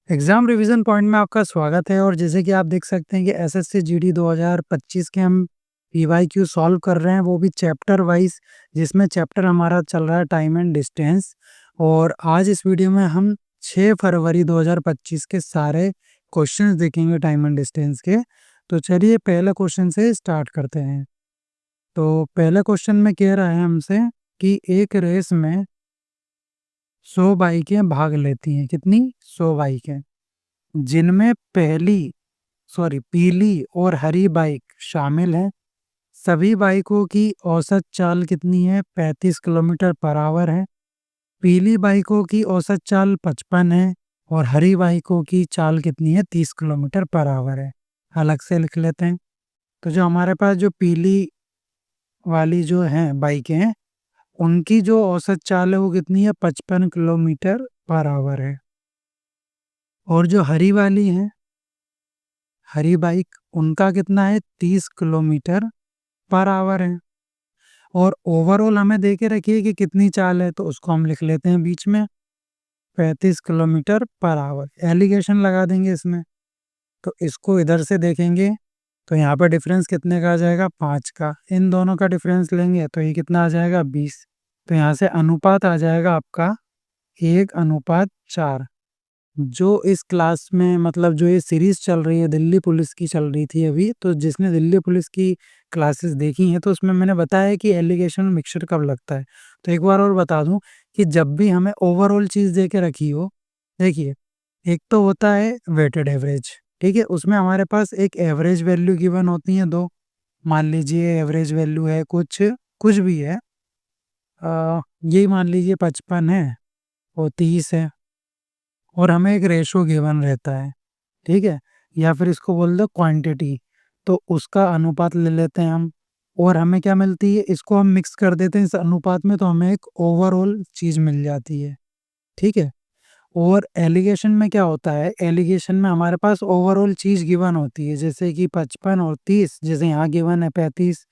Exam revision point में आपका स्वागत है और जैसे कि आप देख सकते हैं कि एसएससी जीडी 2025 के हम पीवाईक्यू सॉल्व कर रहे हैं, वो भी चैप्टर वाइज, जिसमें चैप्टर हमारा चल रहा है टाइम एंड डिस्टेंस। और आज इस वीडियो में हम 6 फरवरी 2025 के सारे क्वेश्चंस देखेंगे टाइम एंड डिस्टेंस के। तो चलिए पहले क्वेश्चन से स्टार्ट करते हैं। तो पहले क्वेश्चन में कह रहा है हमसे कि एक रेस में 100 बाइकें भाग लेती हैं। कितनी? 100 बाइकें, जिनमें पीली और हरी बाइक शामिल है। सभी बाइकों की औसत चाल कितनी है? 35 किलोमीटर पर आवर है। पीली बाइकों की औसत चाल 55 है और हरी बाइकों की चाल कितनी है? 30 किलोमीटर पर आवर है। अलग से लिख लेते हैं। तो जो हमारे पास जो पीली वाली जो हैं बाइकें हैं, उनकी जो औसत चाल है वो कितनी है? 55 किलोमीटर पर आवर है। और जो हरी वाली है, हरी बाइक, उनका कितना है? 30 किलोमीटर पर आवर है। और ओवरऑल हमें दे के रखिए कि कितनी चाल है, तो उसको हम लिख लेते हैं बीच में 35 किलोमीटर पर आवर। एलिगेशन लगा देंगे इसमें। तो इसको इधर से देखेंगे तो यहाँ पर डिफरेंस कितने का आ जाएगा? 5 का। इन दोनों का डिफरेंस लेंगे तो ये कितना आ जाएगा? 20। तो यहाँ से अनुपात आ जाएगा आपका 1:4। जो इस क्लास में, मतलब जो ये सीरीज़ चल रही है दिल्ली पुलिस की चल रही थी अभी, तो जिसने दिल्ली पुलिस की क्लासेस देखी हैं तो उसमें मैंने बताया है कि एलिगेशन और मिक्सचर कब लगता है। तो एक बार और बता दूं कि जब भी हमें ओवरऑल चीज़ दे के रखी हो, देखिए, एक तो होता है वेटेड एवरेज, ठीक है, उसमें हमारे पास एक एवरेज वैल्यू गिवन होती है दो। मान लीजिए एवरेज वैल्यू है कुछ कुछ भी है, यही मान लीजिए 55 है और 30 है, और हमें एक रेशो गिवन रहता है, ठीक है, या फिर इसको बोल दो क्वांटिटी। तो उसका अनुपात ले लेते हैं हम, और हमें क्या मिलती है? इसको हम मिक्स कर देते हैं इस अनुपात में, तो हमें एक ओवरऑल चीज़ मिल जाती है, ठीक है। और एलिगेशन में क्या होता है? एलिगेशन में हमारे पास ओवरऑल चीज़ गिवन होती है, जैसे कि 55 और 30, जैसे यहाँ गिवन है 35,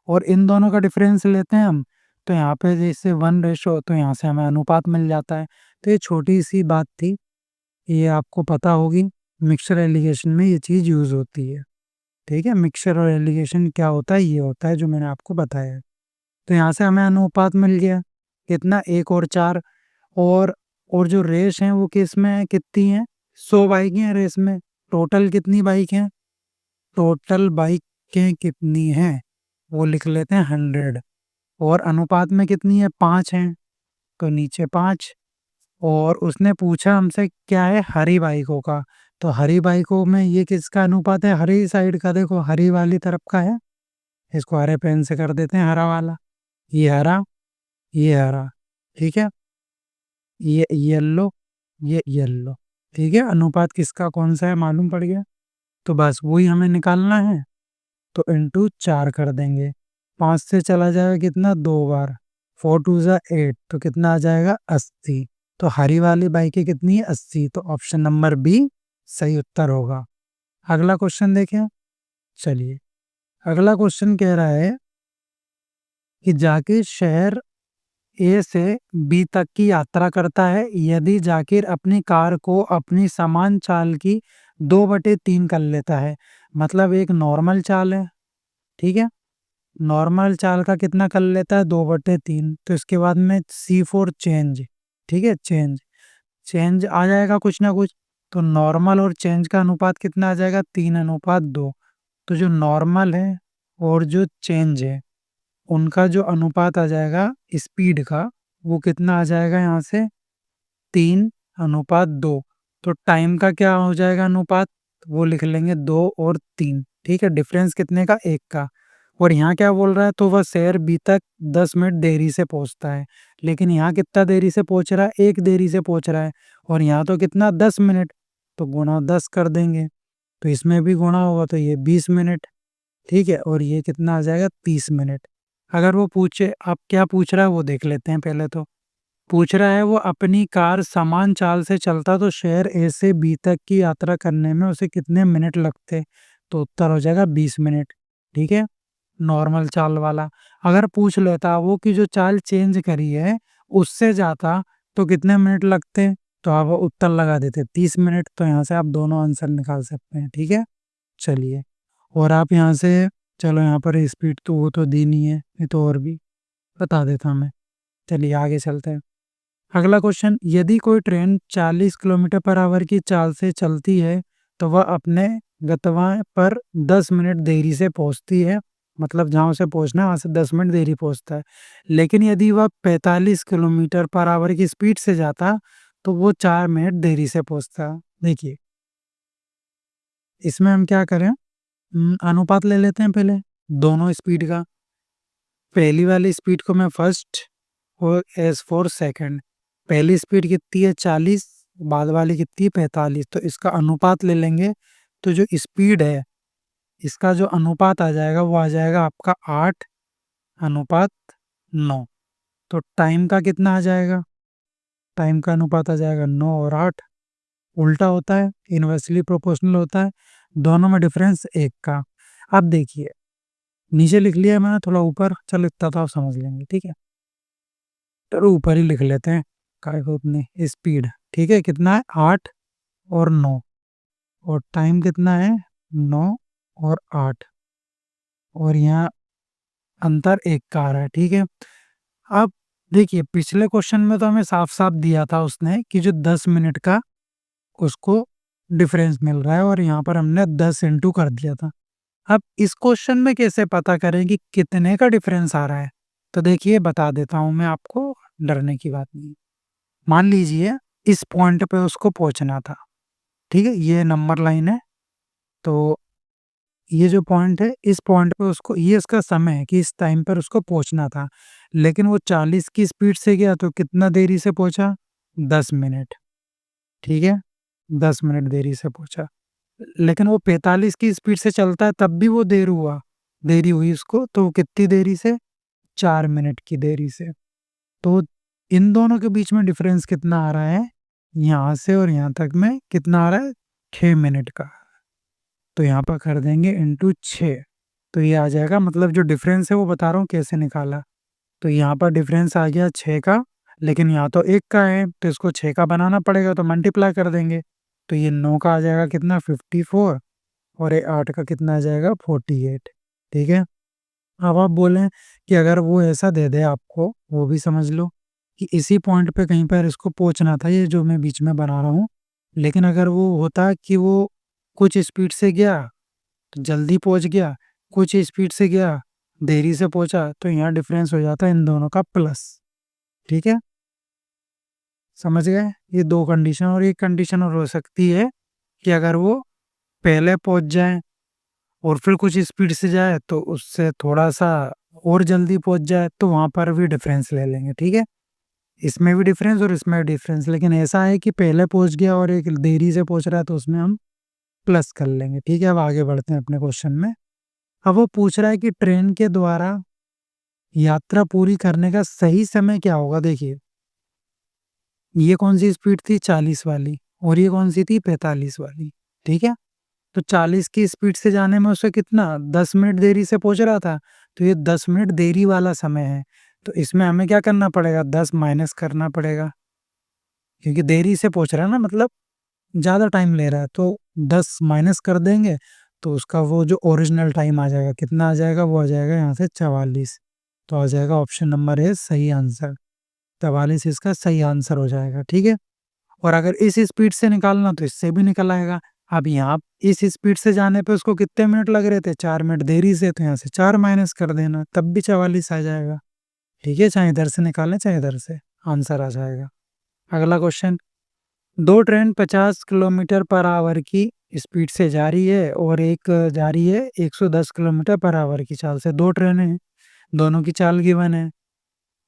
और इन दोनों का डिफरेंस लेते हैं हम, तो यहाँ पे जैसे 1 रेशो, तो यहाँ से हमें अनुपात मिल जाता है। तो ये छोटी सी बात थी, ये आपको पता होगी। मिक्सचर एलिगेशन में ये चीज़ यूज़ होती है, ठीक है। मिक्सचर और एलिगेशन क्या होता है? ये होता है जो मैंने आपको बताया है। तो यहाँ से हमें अनुपात मिल गया कितना? 1:4। और जो रेस हैं वो किस में है? कितनी है? 100 बाइकें हैं रेस में। टोटल कितनी बाइक हैं? टोटल बाइकें कितनी हैं वो लिख लेते हैं 100। और अनुपात में कितनी है? 5 हैं, तो नीचे 5। और उसने पूछा हमसे क्या है? हरी बाइकों का। तो हरी बाइकों में ये किसका अनुपात है? हरी साइड का, देखो हरी वाली तरफ का है। इसको हरे पेन से कर देते हैं हरा वाला। ये हरा, ये हरा, ठीक है, ये येलो, ये येलो, ठीक है। अनुपात किसका कौन सा है मालूम पड़ गया। तो बस वही हमें निकालना है। तो इंटू 4 कर देंगे। 5 से चला जाएगा कितना? 2 बार। 4 2 ज़ा 8, तो कितना आ जाएगा? 80। तो हरी वाली बाइकें कितनी है? 80। तो ऑप्शन नंबर बी सही उत्तर होगा। अगला क्वेश्चन देखें। चलिए, अगला क्वेश्चन कह रहा है कि जाकिर शहर ए से बी तक की यात्रा करता है। यदि जाकिर अपनी कार को अपनी समान चाल की 2/3 कर लेता है, मतलब एक नॉर्मल चाल है, ठीक है, नॉर्मल चाल का कितना कर लेता है? 2/3। तो इसके बाद में C4 चेंज, ठीक है, चेंज चेंज आ जाएगा कुछ ना कुछ। तो नॉर्मल और चेंज का अनुपात कितना आ जाएगा? 3:2। तो जो नॉर्मल है और जो चेंज है, उनका जो अनुपात आ जाएगा स्पीड का, वो कितना आ जाएगा यहाँ से? 3:2। तो टाइम का क्या हो जाएगा अनुपात? वो लिख लेंगे 2 और 3, ठीक है। डिफरेंस कितने का? 1 का। और यहाँ क्या बोल रहा है? तो वह शहर बी तक 10 मिनट देरी से पहुँचता है। लेकिन यहाँ कितना देरी से पहुँच रहा है? 1 देरी से पहुँच रहा है। और यहाँ तो कितना? 10 मिनट। तो गुणा 10 कर देंगे, तो इसमें भी गुणा होगा, तो ये 20 मिनट, ठीक है। और ये कितना आ जाएगा? 30 मिनट। अगर वो पूछे, अब क्या पूछ रहा है वो देख लेते हैं पहले। तो पूछ रहा है वो अपनी कार समान चाल से चलता तो शहर ए से बी तक की यात्रा करने में उसे कितने मिनट लगते? तो उत्तर हो जाएगा 20 मिनट, ठीक है, नॉर्मल चाल वाला। अगर पूछ लेता वो कि जो चाल चेंज करी है उससे जाता तो कितने मिनट लगते? तो आप उत्तर लगा देते 30 मिनट, तो यहाँ से आप दोनों आंसर निकाल सकते हैं। ठीक है, चलिए। और आप यहाँ से, चलो यहाँ पर स्पीड तो वो तो दी नहीं है, ये तो और भी बता देता मैं। चलिए आगे चलते हैं। अगला क्वेश्चन, यदि कोई ट्रेन 40 किलोमीटर पर आवर की चाल से चलती है तो वह अपने गंतव्य पर 10 मिनट देरी से पहुंचती है, मतलब जहाँ उसे पहुंचना है वहाँ से 10 मिनट देरी पहुंचता है। लेकिन यदि वह 45 किलोमीटर पर आवर की स्पीड से जाता तो वो 4 मिनट देरी से पहुंचता। देखिए, इसमें हम क्या करें, अनुपात ले लेते हैं पहले दोनों स्पीड का। पहली वाली स्पीड को मैं फर्स्ट और एस फॉर सेकंड, पहली स्पीड कितनी है 40, बाद वाली कितनी है 45, तो इसका अनुपात ले लेंगे। तो जो स्पीड है इसका जो अनुपात आ जाएगा वो आ जाएगा आपका 8:9। तो टाइम का कितना आ जाएगा, टाइम का अनुपात आ जाएगा 9 और 8। उल्टा होता है, इन्वर्सली प्रोपोर्शनल होता है, दोनों में डिफरेंस 1 का। अब देखिए, नीचे लिख लिया मैंने, थोड़ा ऊपर चल इतना तो आप समझ लेंगे। ठीक है, तो ऊपर ही लिख लेते हैं, काय को अपनी स्पीड। ठीक है, कितना है 8 और 9, और टाइम कितना है 9 और 8, और यहाँ अंतर 1 का आ रहा है। ठीक है, अब देखिए पिछले क्वेश्चन में तो हमें साफ साफ दिया था उसने कि जो 10 मिनट का उसको डिफरेंस मिल रहा है, और यहाँ पर हमने 10 इंटू कर दिया था। अब इस क्वेश्चन में कैसे पता करें कि कितने का डिफरेंस आ रहा है, तो देखिए बता देता हूँ मैं आपको, डरने की बात नहीं। मान लीजिए इस पॉइंट पे उसको पहुंचना था। ठीक है, ये नंबर लाइन है, तो ये जो पॉइंट है इस पॉइंट पे उसको, ये इसका समय है कि इस टाइम पर उसको पहुंचना था। लेकिन वो 40 की स्पीड से गया तो कितना देरी से पहुंचा, 10 मिनट। ठीक है, 10 मिनट देरी से पहुंचा। लेकिन वो 45 की स्पीड से चलता है तब भी वो देरी हुई उसको, तो वो कितनी देरी से, 4 मिनट की देरी से। तो इन दोनों के बीच में डिफरेंस कितना आ रहा है, यहाँ से और यहाँ तक में कितना आ रहा है, 6 मिनट का। तो यहाँ पर कर देंगे इंटू 6, तो ये आ जाएगा, मतलब जो डिफरेंस है वो बता रहा हूँ कैसे निकाला। तो यहाँ पर डिफरेंस आ गया 6 का, लेकिन यहाँ तो 1 का है तो इसको 6 का बनाना पड़ेगा, तो मल्टीप्लाई कर देंगे। तो ये 9 का आ जाएगा कितना, 54, और ये 8 का कितना आ जाएगा, 48। ठीक है, अब आप बोलें कि अगर वो ऐसा दे दे आपको, वो भी समझ लो कि इसी पॉइंट पे कहीं पर इसको पहुंचना था, ये जो मैं बीच में बना रहा हूँ। लेकिन अगर वो होता कि वो कुछ स्पीड से गया तो जल्दी पहुंच गया, कुछ स्पीड से गया देरी से पहुंचा, तो यहाँ डिफरेंस हो जाता है इन दोनों का प्लस। ठीक है, समझ गए, ये दो कंडीशन। और एक कंडीशन और हो सकती है कि अगर वो पहले पहुंच जाए और फिर कुछ स्पीड से जाए तो उससे थोड़ा सा और जल्दी पहुंच जाए, तो वहां पर भी डिफरेंस ले लेंगे। ठीक है, इसमें भी डिफरेंस और इसमें भी डिफरेंस, लेकिन ऐसा है कि पहले पहुंच गया और एक देरी से पहुंच रहा है तो उसमें हम प्लस कर लेंगे। ठीक है, अब आगे बढ़ते हैं अपने क्वेश्चन में। अब वो पूछ रहा है कि ट्रेन के द्वारा यात्रा पूरी करने का सही समय क्या होगा। देखिए, ये कौन सी स्पीड थी, 40 वाली, और ये कौन सी थी, 45 वाली। ठीक है, तो 40 की स्पीड से जाने में उसे कितना, 10 मिनट देरी से पहुंच रहा था, तो ये 10 मिनट देरी वाला समय है। तो इसमें हमें क्या करना पड़ेगा, 10 माइनस करना पड़ेगा, क्योंकि देरी से पहुंच रहा है ना, मतलब ज़्यादा टाइम ले रहा है, तो 10 माइनस कर देंगे तो उसका वो जो ओरिजिनल टाइम आ जाएगा, कितना आ जाएगा, वो आ जाएगा यहाँ से 44। तो आ जाएगा ऑप्शन नंबर है सही आंसर, 44 इसका सही आंसर हो जाएगा। ठीक है, और अगर इस स्पीड से निकालना तो इससे भी निकल आएगा। अब यहाँ इस स्पीड से जाने पे उसको कितने मिनट लग रहे थे, 4 मिनट देरी से, तो यहाँ से 4 माइनस कर देना, तब भी 44 आ जाएगा। ठीक है, चाहे इधर से निकालें चाहे इधर से, आंसर आ जाएगा। अगला क्वेश्चन, दो ट्रेन 50 किलोमीटर पर आवर की स्पीड से जा रही है और एक जा रही है 110 किलोमीटर पर आवर की चाल से। दो ट्रेनें हैं, दोनों की चाल गिवन है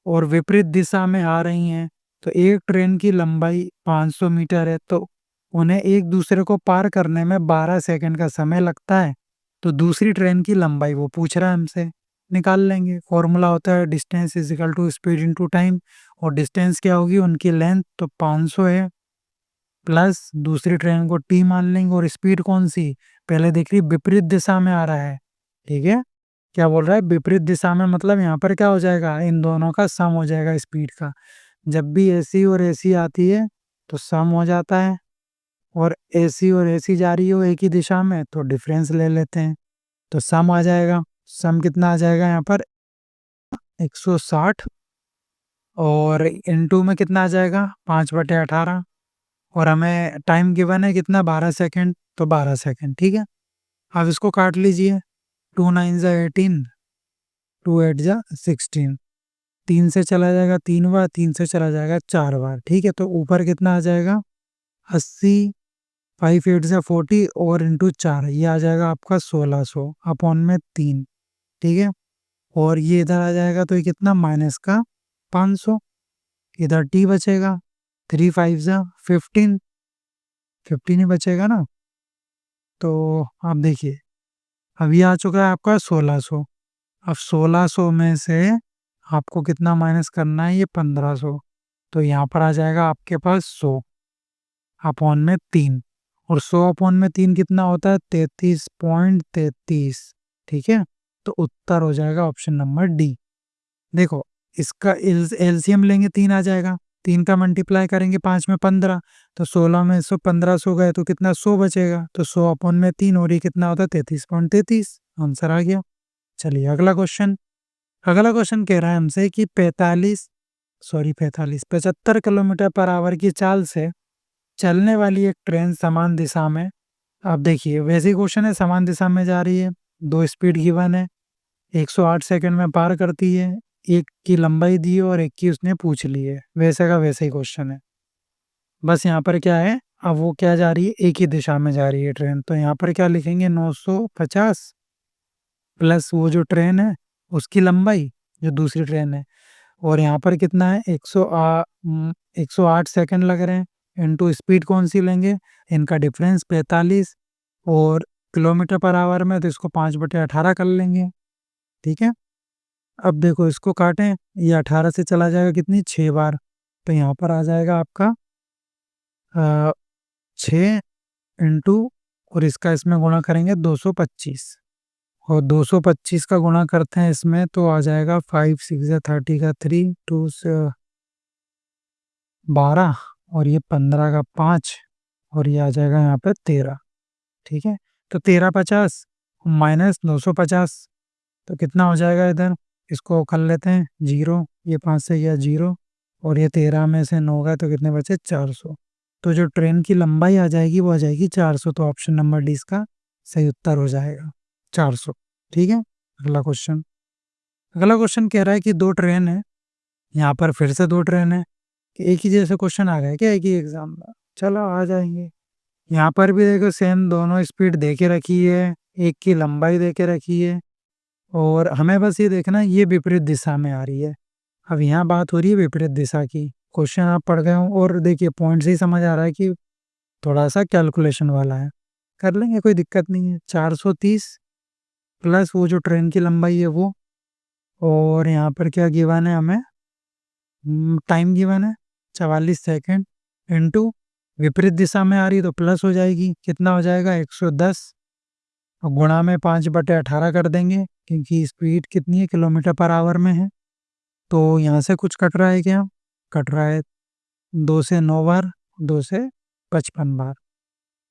और विपरीत दिशा में आ रही हैं। तो एक ट्रेन की लंबाई 500 मीटर है, तो उन्हें एक दूसरे को पार करने में 12 सेकंड का समय लगता है। तो दूसरी ट्रेन की लंबाई वो पूछ रहा है हमसे, निकाल लेंगे। फॉर्मूला होता है distance is equal to speed into time, और डिस्टेंस क्या होगी, उनकी लेंथ तो 500 है, प्लस दूसरी ट्रेन को टी मान लेंगे, और स्पीड कौन सी, पहले देख रही विपरीत दिशा में आ रहा है। ठीक है, क्या बोल रहा है, विपरीत दिशा में, मतलब यहाँ पर क्या हो जाएगा, इन दोनों का सम हो जाएगा स्पीड का। जब भी ऐसी और ऐसी आती है तो सम हो जाता है, और AC जा रही हो एक ही दिशा में तो डिफरेंस ले लेते हैं, तो सम आ जाएगा। सम कितना आ जाएगा यहाँ पर 160, और इनटू में कितना आ जाएगा 5/18, और हमें टाइम गिवन है कितना 12 सेकंड, तो 12 सेकंड ठीक है। अब इसको काट लीजिए, 2 9 ज़ा 18, 2 8 ज़ा 16, 3 से चला जाएगा 3 बार, 3 से चला जाएगा 4 बार, ठीक है। तो ऊपर कितना आ जाएगा 80, 5 8 ज़ा 40 और इंटू 4, ये आ जाएगा आपका 1600 अपॉन में 3, ठीक है। और ये इधर आ जाएगा तो ये कितना माइनस का 500, इधर टी बचेगा, 3 5 ज़ा 15, 15 ही बचेगा ना। तो आप देखिए, अब ये आ चुका है आपका 1600। अब 1600 में से आपको कितना माइनस करना है, ये 1500, तो यहाँ पर आ जाएगा आपके पास 100 अपॉन में 3, और 100 अपॉन में 3 कितना होता है 33.33, ठीक है। तो उत्तर हो जाएगा ऑप्शन नंबर डी। देखो, इसका एलसीएम लेंगे 3 आ जाएगा, 3 का मल्टीप्लाई करेंगे 5 में 15, तो 16 में 1500 गए तो कितना 100 बचेगा, तो 100 अपॉन में 3, और ये कितना होता है 33.33, आंसर आ गया। चलिए अगला क्वेश्चन। अगला क्वेश्चन कह रहा है हमसे कि 75 किलोमीटर पर आवर की चाल से चलने वाली एक ट्रेन समान दिशा में, आप देखिए वैसे ही क्वेश्चन है, समान दिशा में जा रही है, 2 स्पीड गिवन है, 108 सेकंड में पार करती है, एक की लंबाई दी है और एक की उसने पूछ ली है, वैसे का वैसे ही क्वेश्चन है। बस यहाँ पर क्या है, अब वो क्या जा रही है, एक ही दिशा में जा रही है ट्रेन, तो यहाँ पर क्या लिखेंगे 950 प्लस वो जो ट्रेन है उसकी लंबाई, जो दूसरी ट्रेन है, और यहाँ पर कितना है 108 सेकंड लग रहे हैं, इनटू स्पीड कौन सी लेंगे, इनका डिफरेंस 45, और किलोमीटर पर आवर में तो इसको 5/18 कर लेंगे, ठीक है। अब देखो इसको काटें, ये 18 से चला जाएगा कितनी 6 बार, तो यहाँ पर आ जाएगा आपका 6 इंटू, और इसका इसमें गुणा करेंगे 225, और 225 का गुणा करते हैं इसमें तो आ जाएगा 5 6 या 30 का 3 2 से 12, और ये 15 का 5, और ये आ जाएगा यहाँ पे 13, ठीक है। तो 1350 माइनस 250, तो कितना हो जाएगा इधर, इसको कर लेते हैं 0, ये 5 से गया 0, और ये 13 में से 9 गए तो कितने बचे 400, तो जो ट्रेन की लंबाई आ जाएगी वो आ जाएगी 400, तो ऑप्शन नंबर डी इसका सही उत्तर हो जाएगा 400, ठीक है। अगला क्वेश्चन। अगला क्वेश्चन कह रहा है कि 2 ट्रेन है, यहाँ पर फिर से 2 ट्रेन है, एक ही जैसे क्वेश्चन आ गए क्या एक ही एग्जाम में, चलो आ जाएंगे। यहाँ पर भी देखो सेम दोनों स्पीड दे के रखी है, एक की लंबाई दे के रखी है, और हमें बस ये देखना है ये विपरीत दिशा में आ रही है। अब यहाँ बात हो रही है विपरीत दिशा की, क्वेश्चन आप पढ़ गए हो और देखिए पॉइंट से ही समझ आ रहा है कि थोड़ा सा कैलकुलेशन वाला है, कर लेंगे कोई दिक्कत नहीं है। 430 प्लस वो जो ट्रेन की लंबाई है वो, और यहाँ पर क्या गिवन है हमें, टाइम गिवन है 44 सेकंड, इनटू विपरीत दिशा में आ रही तो प्लस हो जाएगी, कितना हो जाएगा 110, और गुणा में 5/18 कर देंगे क्योंकि स्पीड कितनी है किलोमीटर पर आवर में है। तो यहाँ से कुछ कट रहा है क्या, कट रहा है 2 से 9 बार, 2 से 55 बार,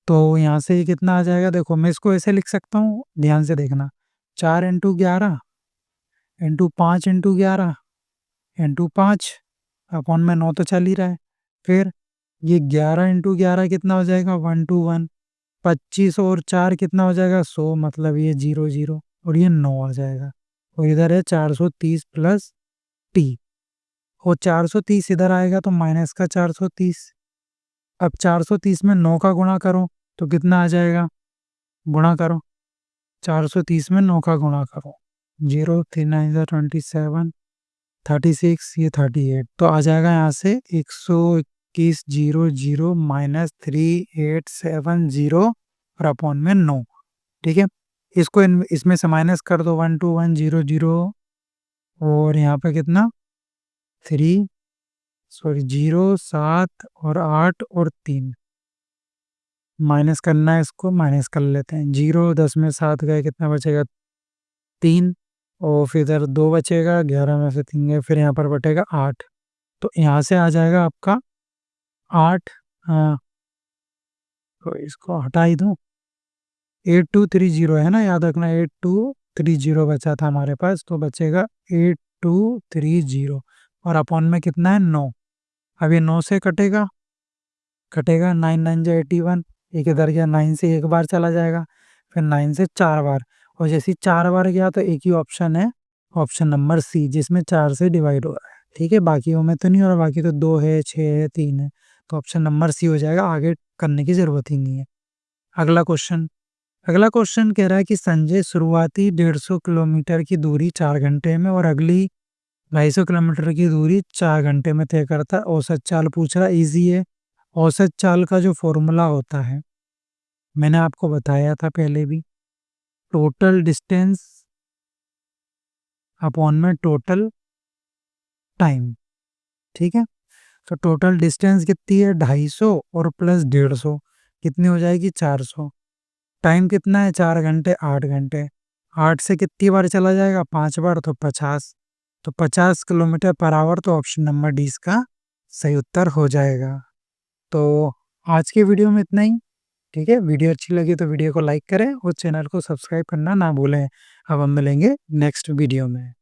तो यहाँ से ये कितना आ जाएगा, देखो मैं इसको ऐसे लिख सकता हूँ, ध्यान से देखना, 4 into 11 into 5 into 11 into 5 upon में 9 तो चल ही रहा है, फिर ये 11 इंटू 11 कितना हो जाएगा 121, 25 और 4 कितना हो जाएगा 100, मतलब ये 0 0, और ये 9 आ जाएगा, और इधर है 430 प्लस टी, और 430 इधर आएगा तो माइनस का 430। अब 430 में 9 का गुणा करो तो कितना आ जाएगा, गुणा करो 430 में 9 का गुणा करो, 0 3 9 27 36, ये 38, तो आ जाएगा यहाँ से 121 0 0 माइनस 3870 और अपॉन में 9, ठीक है। इसको इसमें से माइनस कर दो 1 2 1 0 0, और यहाँ पे कितना 0 7 और 8 और 3 माइनस करना है, इसको माइनस कर लेते हैं, 0 10 में 7 गए कितना बचेगा 3, और फिर इधर 2 बचेगा, 11 में से 3 गए, फिर यहाँ पर बटेगा 8, तो यहाँ से आ जाएगा आपका 8 हाँ, तो इसको हटा ही दूँ। 8230 है ना, याद रखना 8230 बचा था हमारे पास, तो बचेगा 8230 और अपॉन में कितना है 9। अब ये 9 से कटेगा 9 9 जा 81, एक इधर गया 9 से एक बार चला जाएगा, फिर 9 से 4 बार, और जैसे ही 4 बार गया तो एक ही ऑप्शन है, ऑप्शन नंबर सी, जिसमें 4 से डिवाइड हो रहा है। ठीक है, बाकियों में तो नहीं हो रहा, बाकी तो 2 है, 6 है, 3 है, तो ऑप्शन नंबर सी हो जाएगा, आगे करने की ज़रूरत ही नहीं है। अगला क्वेश्चन कह रहा है कि संजय शुरुआती 150 किलोमीटर की दूरी 4 घंटे में और अगली 250 किलोमीटर की दूरी 4 घंटे में तय करता है। औसत चाल पूछ रहा है, ईज़ी है। औसत चाल का जो फॉर्मूला होता है, मैंने आपको बताया था पहले भी, टोटल डिस्टेंस अपॉन में टोटल टाइम। ठीक है, तो टोटल डिस्टेंस कितनी है 250 और प्लस 150 कितनी हो जाएगी 400। टाइम कितना है 4 घंटे 8 घंटे, 8 से कितनी बार चला जाएगा 5 बार, तो 50, तो 50 किलोमीटर पर आवर, तो ऑप्शन नंबर डी इसका सही उत्तर हो जाएगा। तो आज के वीडियो में इतना ही। ठीक है, वीडियो अच्छी लगी तो वीडियो को लाइक करें और चैनल को सब्सक्राइब करना ना भूलें। अब हम मिलेंगे नेक्स्ट वीडियो में।